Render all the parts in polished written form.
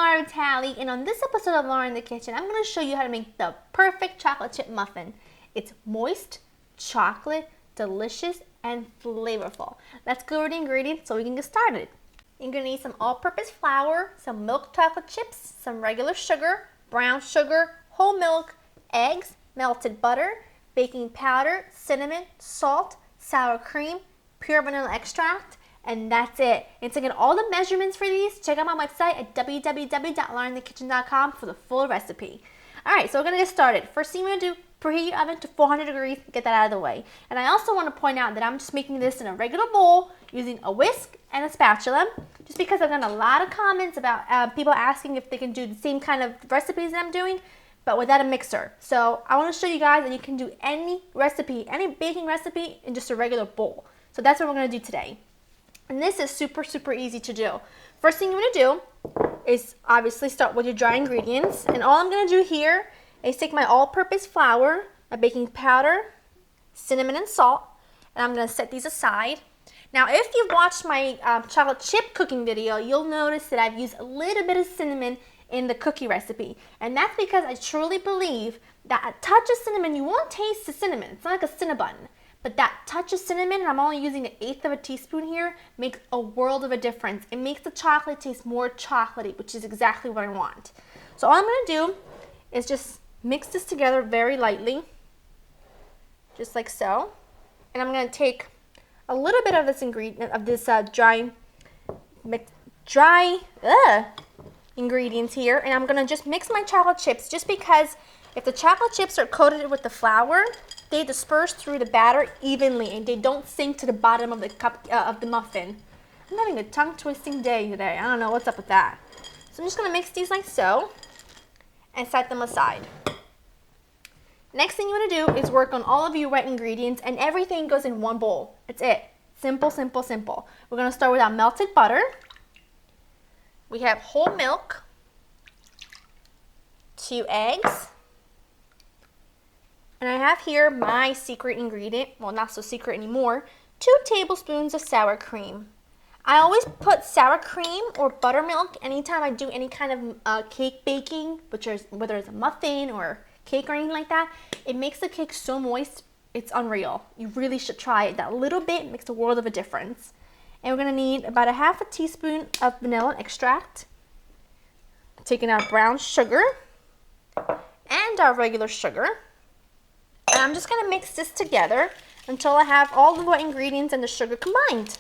Laura Vitale, and on this episode of Laura in the Kitchen, I'm going to show you how to make the perfect chocolate chip muffin. It's moist, chocolate, delicious, and flavorful. Let's go over the ingredients so we can get started. You're going to need some all-purpose flour, some milk chocolate chips, some regular sugar, brown sugar, whole milk, eggs, melted butter, baking powder, cinnamon, salt, sour cream, pure vanilla extract, and that's it. And to get all the measurements for these, check out my website at www.laurinthekitchen.com for the full recipe. Alright, so we're going to get started. First thing we're going to do, preheat your oven to 400 degrees, get that out of the way. And I also want to point out that I'm just making this in a regular bowl using a whisk and a spatula, just because I've gotten a lot of comments about people asking if they can do the same kind of recipes that I'm doing, but without a mixer. So I want to show you guys that you can do any recipe, any baking recipe in just a regular bowl. So that's what we're going to do today. And this is super, super easy to do. First thing you want to do is obviously start with your dry ingredients. And all I'm going to do here is take my all-purpose flour, my baking powder, cinnamon, and salt, and I'm going to set these aside. Now, if you've watched my chocolate chip cooking video, you'll notice that I've used a little bit of cinnamon in the cookie recipe. And that's because I truly believe that a touch of cinnamon, you won't taste the cinnamon. It's not like a Cinnabon. But that touch of cinnamon, and I'm only using 1/8 of a teaspoon here, makes a world of a difference. It makes the chocolate taste more chocolatey, which is exactly what I want. So all I'm going to do is just mix this together very lightly, just like so. And I'm going to take a little bit of this ingredient, of this dry ingredients here, and I'm going to just mix my chocolate chips, just because if the chocolate chips are coated with the flour, they disperse through the batter evenly and they don't sink to the bottom of the cup of the muffin. I'm having a tongue-twisting day today. I don't know what's up with that. So I'm just going to mix these like so and set them aside. Next thing you want to do is work on all of your wet ingredients, and everything goes in one bowl. That's it. Simple, simple, simple. We're going to start with our melted butter. We have whole milk, 2 eggs, and I have here my secret ingredient, well, not so secret anymore, 2 tablespoons of sour cream. I always put sour cream or buttermilk anytime I do any kind of cake baking, whether it's a muffin or cake or anything like that. It makes the cake so moist, it's unreal. You really should try it. That little bit makes a world of a difference. And we're going to need about 1/2 teaspoon of vanilla extract. Taking our brown sugar and our regular sugar. And I'm just going to mix this together until I have all the wet ingredients and the sugar combined.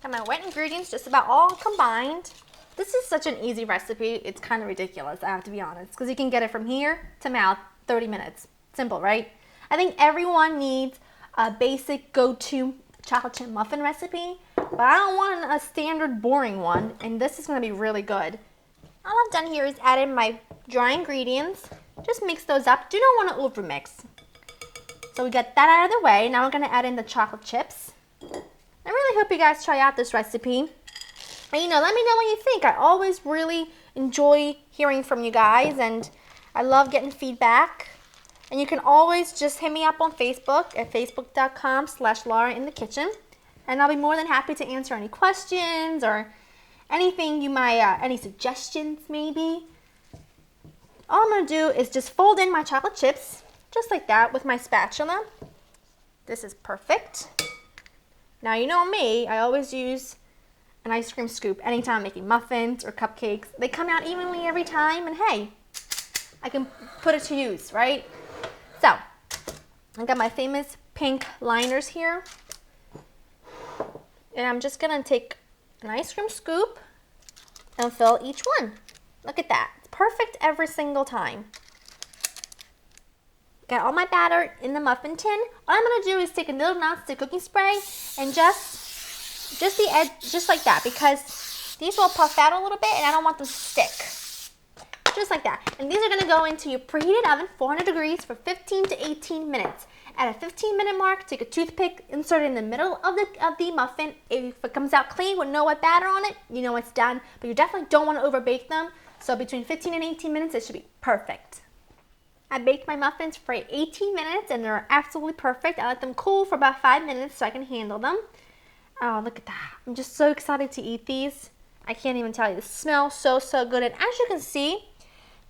Got my wet ingredients just about all combined. This is such an easy recipe, it's kind of ridiculous, I have to be honest, because you can get it from here to mouth, 30 minutes. Simple, right? I think everyone needs a basic go-to chocolate chip muffin recipe, but I don't want a standard boring one, and this is going to be really good. All I've done here is add in my dry ingredients. Just mix those up. Do not want to overmix. So we got that out of the way. Now we're going to add in the chocolate chips. I really hope you guys try out this recipe. And let me know what you think. I always really enjoy hearing from you guys, and I love getting feedback. And you can always just hit me up on Facebook at facebook.com/LauraInTheKitchen, and I'll be more than happy to answer any questions or anything you might, any suggestions maybe. All I'm going to do is just fold in my chocolate chips, just like that, with my spatula. This is perfect. Now, you know me, I always use an ice cream scoop anytime I'm making muffins or cupcakes. They come out evenly every time, and hey, I can put it to use, right? So, I got my famous pink liners here, and I'm just going to take an ice cream scoop and fill each one. Look at that. It's perfect every single time. Got all my batter in the muffin tin. All I'm going to do is take a little nonstick cooking spray and just the edge, just like that, because these will puff out a little bit and I don't want them to stick. Just like that. And these are going to go into your preheated oven, 400 degrees, for 15 to 18 minutes. At a 15-minute mark, take a toothpick, insert it in the middle of the muffin. If it comes out clean with no wet batter on it, you know it's done. But you definitely don't want to overbake them. So between 15 and 18 minutes, it should be perfect. I baked my muffins for 18 minutes and they're absolutely perfect. I let them cool for about 5 minutes so I can handle them. Oh, look at that. I'm just so excited to eat these. I can't even tell you. It smells so, so good. And as you can see,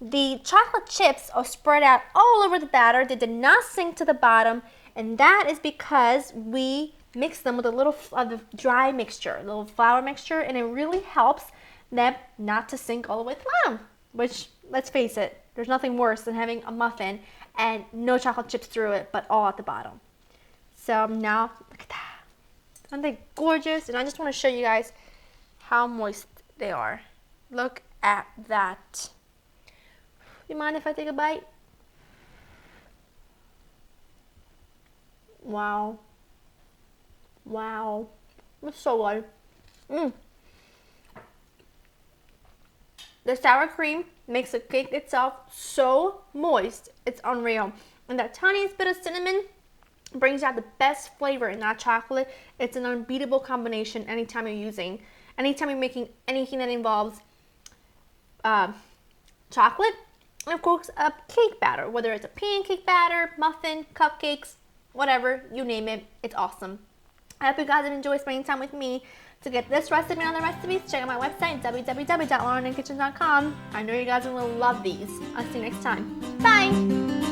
the chocolate chips are spread out all over the batter. They did not sink to the bottom. And that is because we mixed them with a little of the dry mixture, a little flour mixture. And it really helps them not to sink all the way to the bottom. Which, let's face it, there's nothing worse than having a muffin and no chocolate chips through it, but all at the bottom. So now, look at that. Aren't they gorgeous? And I just want to show you guys how moist they are. Look at that. You mind if I take a bite? Wow. Wow. It's so good. The sour cream makes the cake itself so moist. It's unreal. And that tiniest bit of cinnamon brings out the best flavor in that chocolate. It's an unbeatable combination anytime you're making anything that involves chocolate. And of course, a cake batter, whether it's a pancake batter, muffin, cupcakes, whatever, you name it, it's awesome. I hope you guys have enjoyed spending time with me. To get this recipe and other recipes, check out my website, www.laureninthekitchen.com. I know you guys are going to love these. I'll see you next time. Bye!